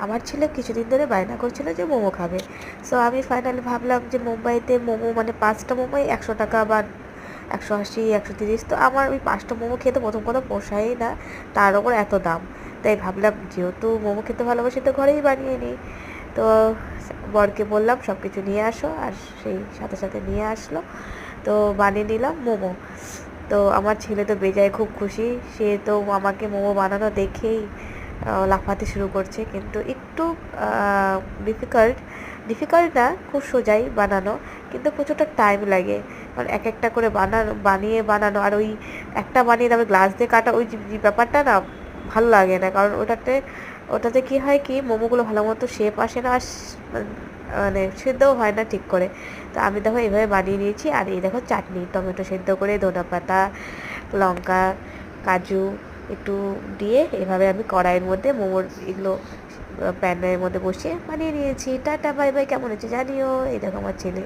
আমার ছেলে কিছুদিন ধরে বায়না করছিল যে মোমো খাবে। সো আমি ফাইনালি ভাবলাম যে মুম্বাইতে মোমো মানে 5টা মোমোই 100 টাকা বা 180 130। তো আমার ওই 5টা মোমো খেতে প্রথম কথা পোষায়ই না, তার ওপর এত দাম। তাই ভাবলাম যেহেতু মোমো খেতে ভালোবাসি তো ঘরেই বানিয়ে নিই। তো বরকে বললাম সব কিছু নিয়ে আসো, আর সেই সাথে সাথে নিয়ে আসলো। তো বানিয়ে নিলাম মোমো। তো আমার ছেলে তো বেজায় খুব খুশি। সে তো আমাকে মোমো বানানো দেখেই লাফাতে শুরু করছে, কিন্তু একটু ডিফিকাল্ট। ডিফিকাল্ট না, খুব সোজাই বানানো, কিন্তু প্রচুরটা টাইম লাগে। কারণ এক একটা করে বানানো, আর ওই একটা বানিয়ে তারপরে গ্লাস দিয়ে কাটা, ওই যে ব্যাপারটা না ভালো লাগে না। কারণ ওটাতে কি হয় কি, মোমোগুলো ভালো মতো শেপ আসে না, আর মানে সেদ্ধও হয় না ঠিক করে। তো আমি দেখো এইভাবে বানিয়ে নিয়েছি। আর এই দেখো চাটনি, টমেটো সেদ্ধ করে, ধনেপাতা, লঙ্কা, কাজু একটু দিয়ে এভাবে আমি কড়াইয়ের মধ্যে মোমোর এগুলো প্যানের মধ্যে বসিয়ে বানিয়ে নিয়েছি। Tata bye bye. কেমন হচ্ছে জানিও। এই দেখো আমার ছেলে।